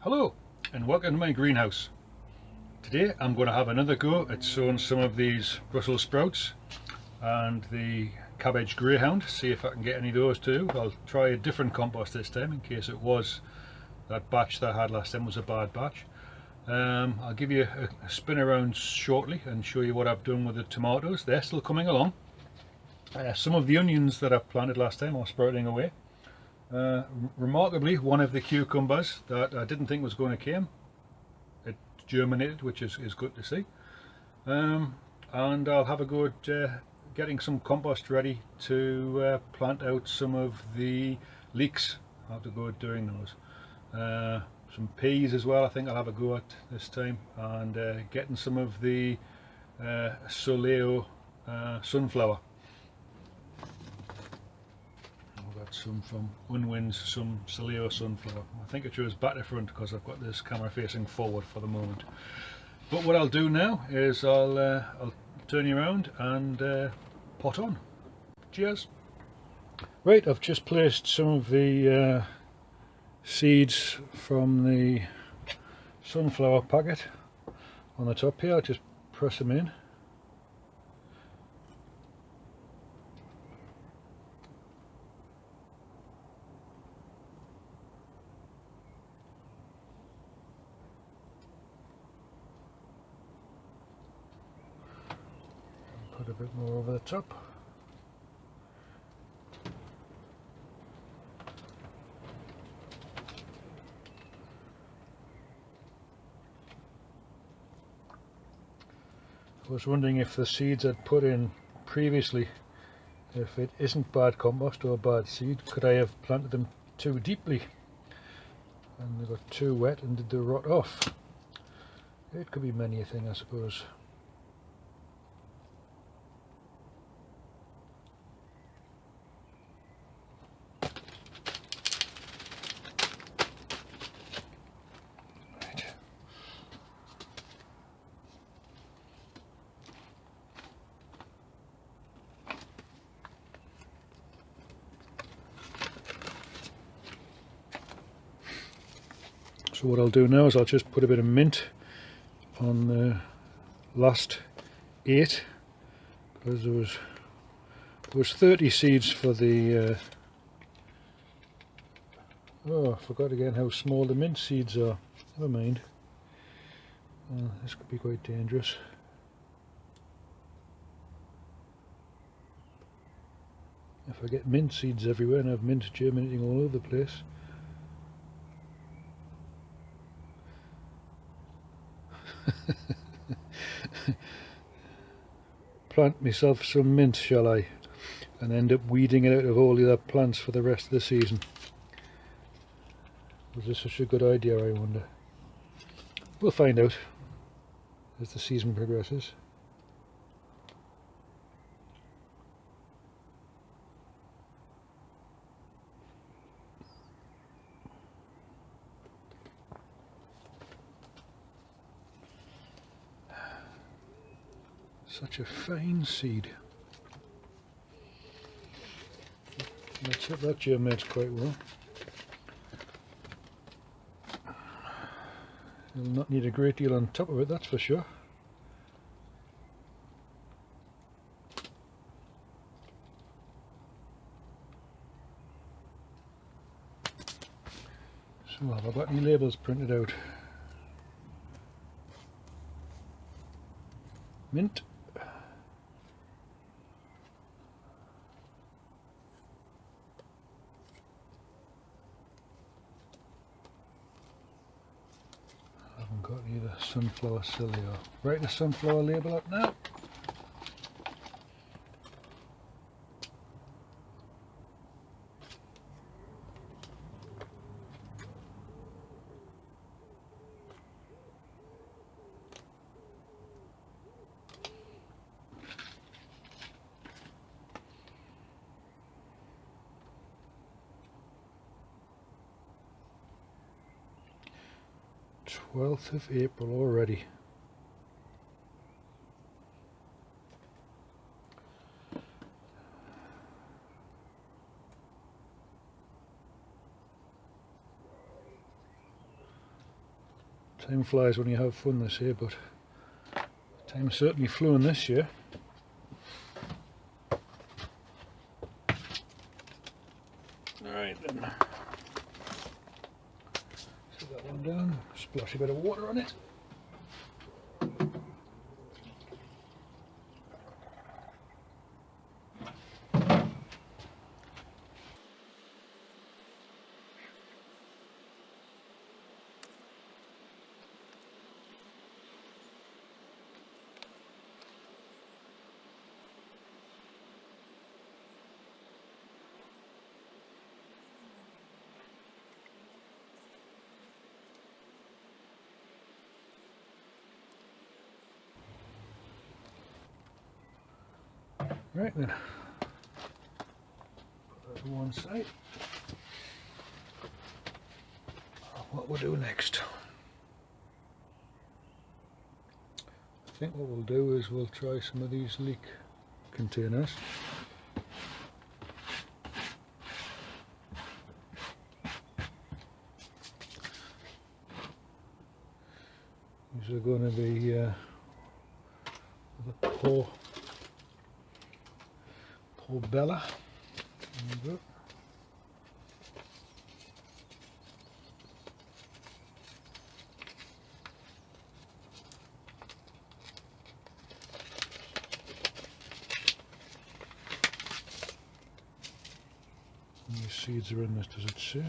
Hello and welcome to my greenhouse. Today I'm going to have another go at sowing some of these Brussels sprouts and the cabbage Greyhound, see if I can get any of those to do. I'll try a different compost this time in case it was that batch that I had last time was a bad batch. I'll give you a spin around shortly and show you what I've done with the tomatoes. They're still coming along. Some of the onions that I planted last time are sprouting away. Remarkably, one of the cucumbers that I didn't think was going to come, it germinated, which is good to see. And I'll have a go at getting some compost ready to plant out some of the leeks. I'll have to go at doing those. Some peas as well I think I'll have a go at this time, and getting some of the Soleo sunflower. Some from Unwin's, some Soleo sunflower. I think I chose back to front because I've got this camera facing forward for the moment. But what I'll do now is I'll turn you around and pot on. Cheers. Right, I've just placed some of the seeds from the sunflower packet on the top here. I'll just press them in. Put a bit more over the top. I was wondering if the seeds I'd put in previously, if it isn't bad compost or bad seed, could I have planted them too deeply and they got too wet and did they rot off? It could be many a thing, I suppose. So what I'll do now is I'll just put a bit of mint on the last 8, because there was 30 seeds for the oh, I forgot again how small the mint seeds are. Never mind. This could be quite dangerous. If I get mint seeds everywhere and I have mint germinating all over the place. Plant myself some mint, shall I, and end up weeding it out of all the other plants for the rest of the season. Was this such a good idea, I wonder? We'll find out as the season progresses. Such a fine seed. Let's hope that germinates quite well. You'll not need a great deal on top of it, that's for sure. So have I got any labels printed out? Mint. Got either sunflower Soleo. Write the sunflower label up now. Twelfth of April already. Time flies when you have fun this year, but time's certainly flown this year. Alright then. Set that one down, splash a bit of water on it. Right then, put that to one side. What we'll do next, I think what we'll do is we'll try some of these leek containers. These are going to be the poor Bella. There we go. And the seeds are in this, does it say?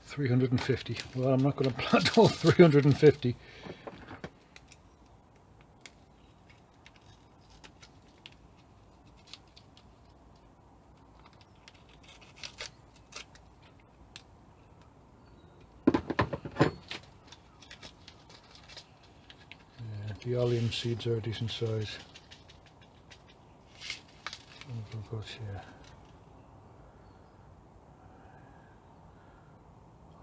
$350. Well, I'm not going to plant all 350. The allium seeds are a decent size. What have we got here?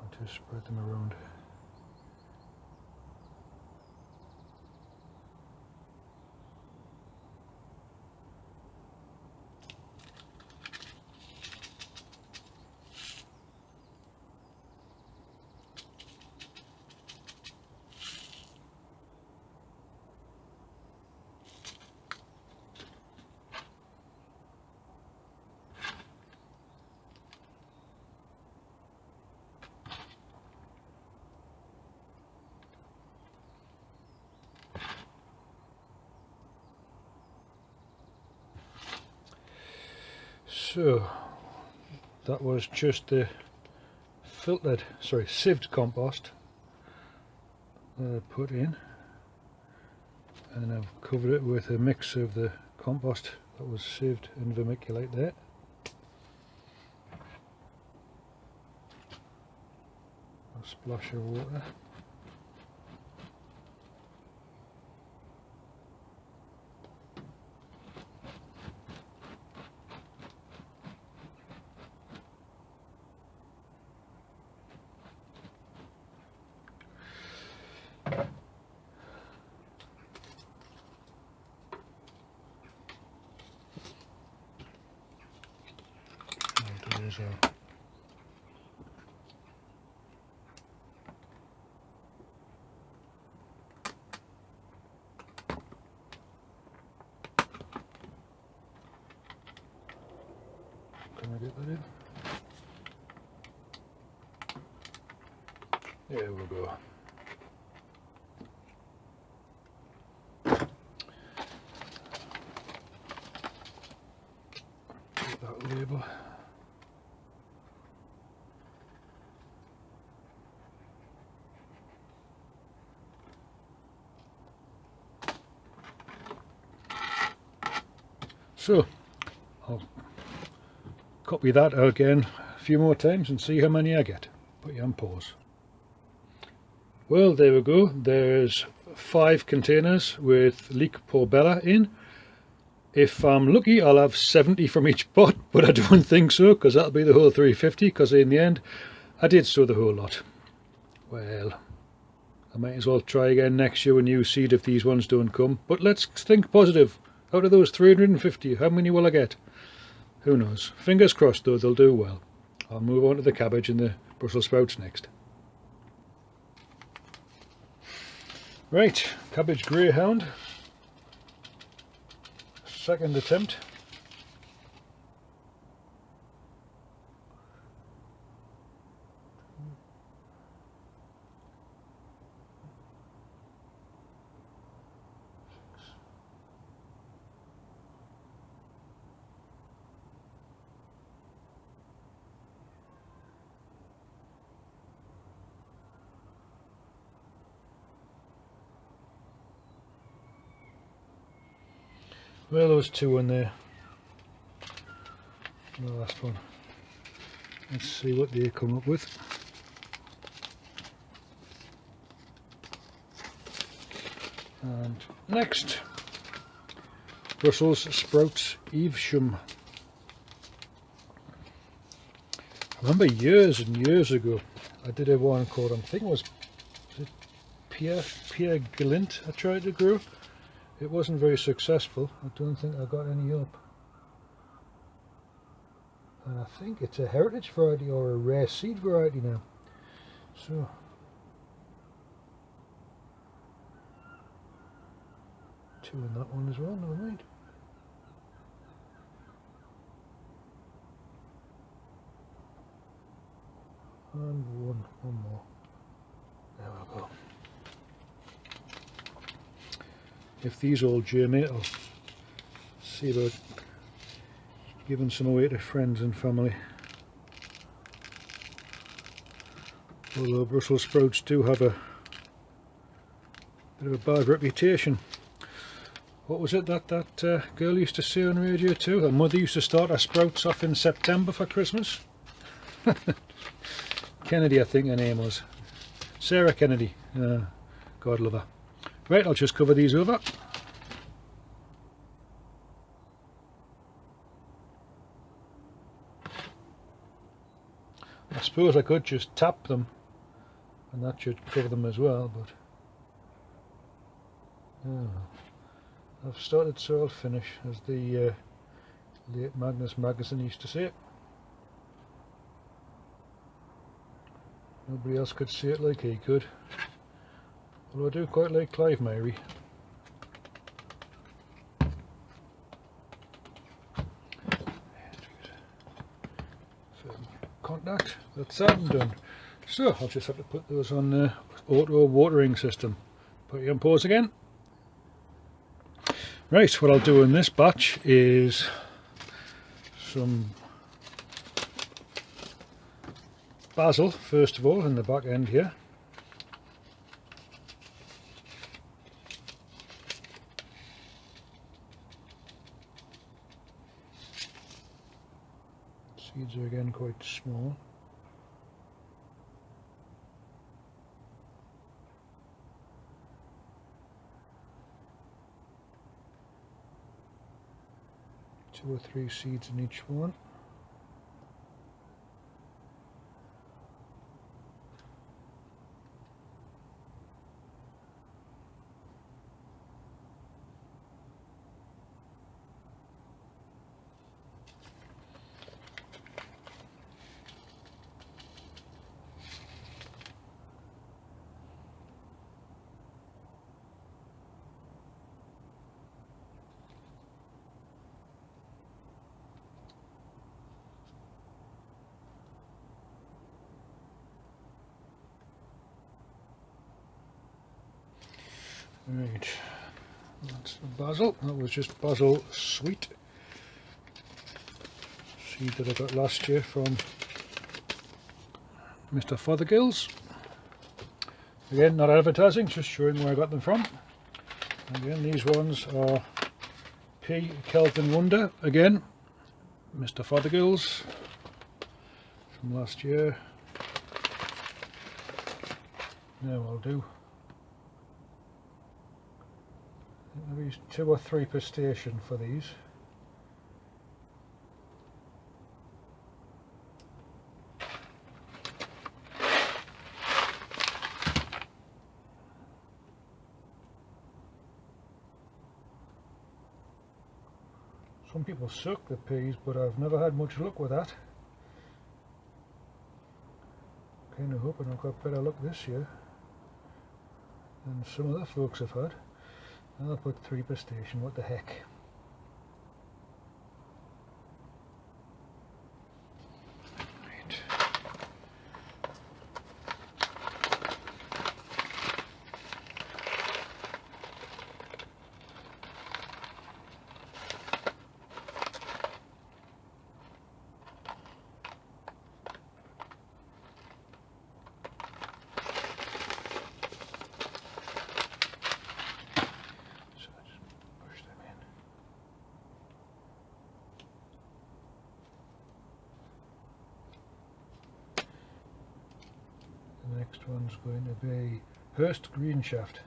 I'll just spread them around. So that was just the sieved compost that I put in, and I've covered it with a mix of the compost that was sieved and vermiculite there. A splash of water. So can I get that in? There we go. Get that label. So I'll copy that again a few more times and see how many I get. Put you on pause. Well, there we go. There's 5 containers with leek Porbella in. If I'm lucky, I'll have 70 from each pot, but I don't think so, because that'll be the whole 350, because in the end I did sow the whole lot. Well, I might as well try again next year with new seed if these ones don't come, but let's think positive. Out of those 350, how many will I get? Who knows? Fingers crossed though, they'll do well. I'll move on to the cabbage and the Brussels sprouts next. Right, cabbage Greyhound, second attempt. Well, those two in there. The last one. Let's see what they come up with. And next, Brussels sprouts Evesham. I remember years and years ago I did a one called, I think it was it Pierre Galint I tried to grow. It wasn't very successful. I don't think I got any up. And I think it's a heritage variety or a rare seed variety now. So two in that one as well, never mind. And one more. There we go. If these all germinate, I'll see about giving some away to friends and family. Although Brussels sprouts do have a bit of a bad reputation. What was it that girl used to say on radio too? Her mother used to start her sprouts off in September for Christmas. Kennedy, I think her name was. Sarah Kennedy. God love her. Right, I'll just cover these over. I suppose I could just tap them and that should cover them as well, but I've started so I'll finish, as the late Magnus Magnuson used to say it. Nobody else could say it like he could. Although I do quite like Clive Mary. Contact, that's that and done. So I'll just have to put those on the auto watering system. Put you on pause again. Right, what I'll do in this batch is some basil first of all in the back end here. Seeds are again quite small. Two or three seeds in each one. Right, that's the basil. That was just basil sweet seed that I got last year from Mr. Fothergill's. Again, not advertising, just showing where I got them from. Again, these ones are P. Kelvin Wonder, again, Mr. Fothergill's from last year. Now I'll do maybe 2 or 3 per station for these. Some people suck the peas, but I've never had much luck with that. kind of hoping I've got better luck this year than some other folks have had. I'll put 3 per station, what the heck. The next one's going to be Hurst Green Shaft.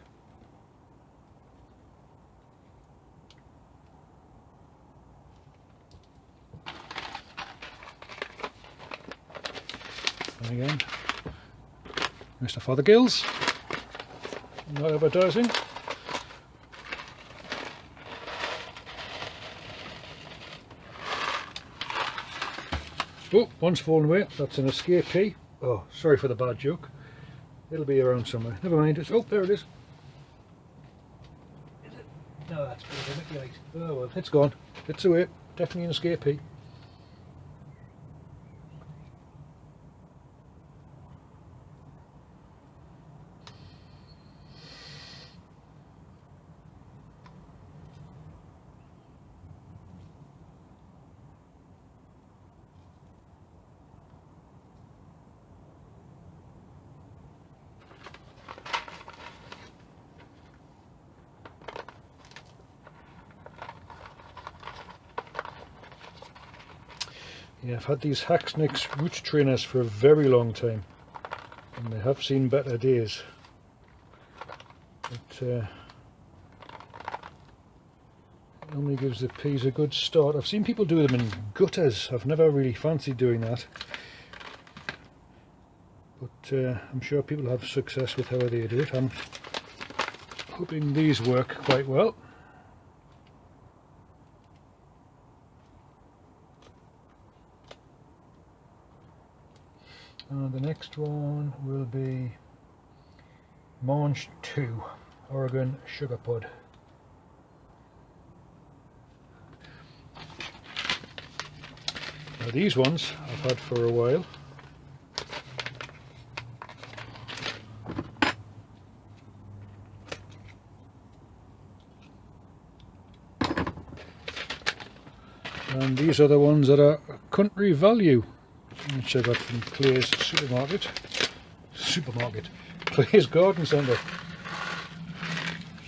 And again, Mr. Fothergill's, not advertising. Oh, one's fallen away, that's an escape pea. Oh, sorry for the bad joke. It'll be around somewhere. Never mind. Oh, there it is. Is it? No, that's pretty light. Oh well, it's gone. It's away. Definitely an escape pea. Yeah, I've had these Hacksnick's root trainers for a very long time, and they have seen better days. It normally gives the peas a good start. I've seen people do them in gutters. I've never really fancied doing that, but I'm sure people have success with how they do it. I'm hoping these work quite well. The next one will be Mange 2 Oregon Sugar Pod. Now these ones I've had for a while. And these are the ones that are country value, which I got from Clay's Clay's Garden Centre.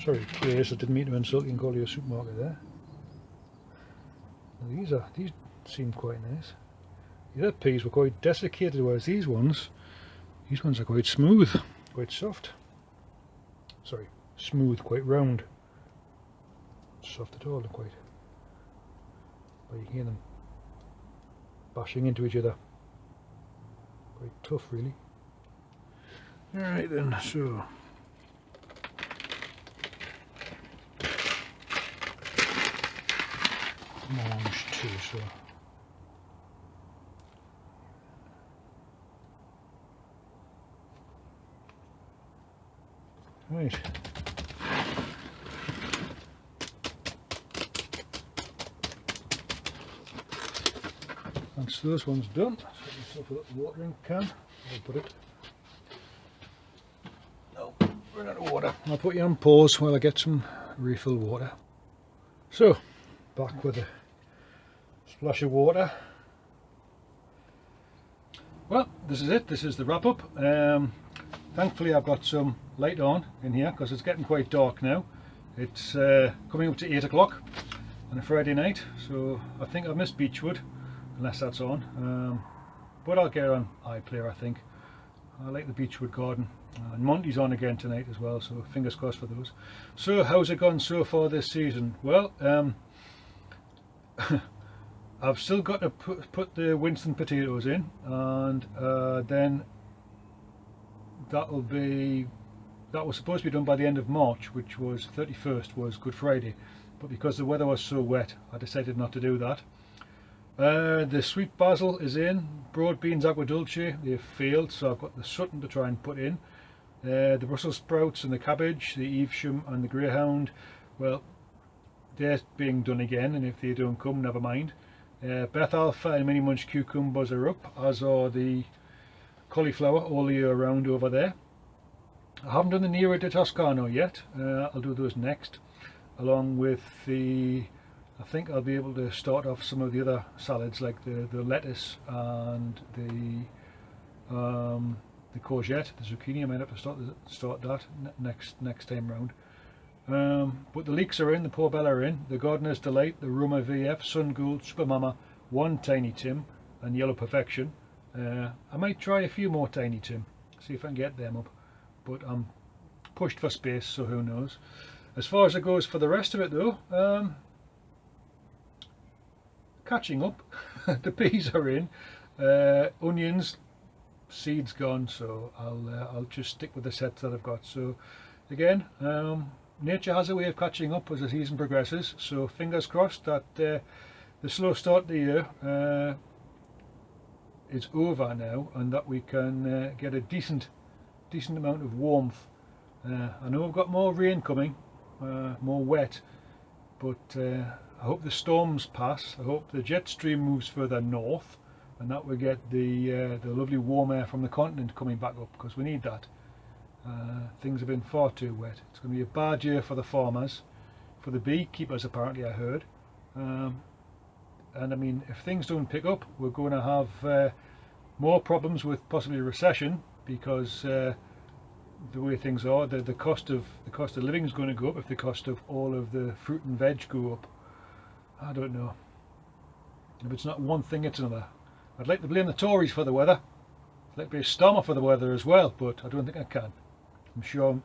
Sorry Clay's, I didn't mean to insult you and call you a supermarket there. Now these seem quite nice. The other peas were quite desiccated, whereas these ones are quite smooth, quite soft. Sorry, smooth, quite round. Soft at all, not quite. But you can hear them bashing into each other. Quite tough, really. Alright then, so Mange 2, so right. Once those ones done, set myself a little watering can. I'll put it. No, run out of water. I'll put you on pause while I get some refill water. So, back with a splash of water. Well, this is it. This is the wrap up. Thankfully I've got some light on in here because it's getting quite dark now. It's coming up to 8 o'clock on a Friday night, so I think I've missed Beechwood, unless that's on. But I'll get on iPlayer, I think. I like the Beechwood garden. And Monty's on again tonight as well, so fingers crossed for those. So how's it gone so far this season? Well, I've still got to put the Winston potatoes in, and then that was supposed to be done by the end of March, which was 31st, was Good Friday, but because the weather was so wet I decided not to do that. The sweet basil is in, broad beans agua dulce, they've failed, so I've got the Sutton to try and put in. The Brussels sprouts and the cabbage, the Evesham and the Greyhound, well, they're being done again, and if they don't come, never mind. Beth Alpha and Mini Munch cucumbers are up, as are the cauliflower all year round over there. I haven't done the Nero de Toscano yet, I'll do those next, along with the, I think I'll be able to start off some of the other salads like the lettuce and the courgette, the zucchini. I might have to start that next time round. But the leeks are in, the Portobello are in, the Gardener's Delight, the Roma VF, Sun Gould, Super Mama, one Tiny Tim and Yellow Perfection. I might try a few more Tiny Tim, see if I can get them up, but I'm pushed for space, so who knows. As far as it goes for the rest of it though, catching up. The peas are in, onions, seeds gone, so I'll just stick with the sets that I've got. So again, nature has a way of catching up as the season progresses, so fingers crossed that the slow start of the year is over now, and that we can get a decent amount of warmth. I know we've got more rain coming, more wet, but I hope the storms pass. I hope the jet stream moves further north, and that we get the lovely warm air from the continent coming back up, because we need that. Things have been far too wet. It's going to be a bad year for the farmers, for the beekeepers apparently, I heard. And I mean, if things don't pick up, we're going to have more problems with possibly recession, because the way things are, the cost of living is going to go up if the cost of all of the fruit and veg go up. I don't know. If it's not one thing, it's another. I'd like to blame the Tories for the weather. I'd like to be a Starmer for the weather as well, but I don't think I can. I'm sure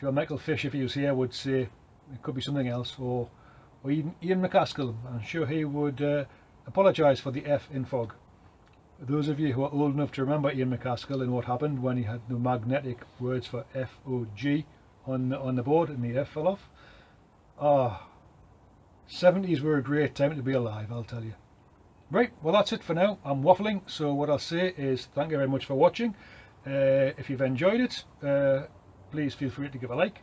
Michael Fish, if he was here, would say it could be something else, or Ian McCaskill. I'm sure he would apologise for the F in fog. Those of you who are old enough to remember Ian McCaskill and what happened when he had the magnetic words for F-O-G on the board and the F fell off. 70s were a great time to be alive, I'll tell you. Right, well that's it for now. I'm waffling, so what I'll say is thank you very much for watching. If you've enjoyed it, please feel free to give a like.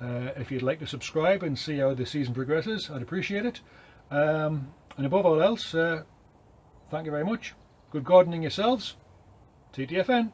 If you'd like to subscribe and see how the season progresses, I'd appreciate it. And above all else, thank you very much. Good gardening yourselves. TTFN.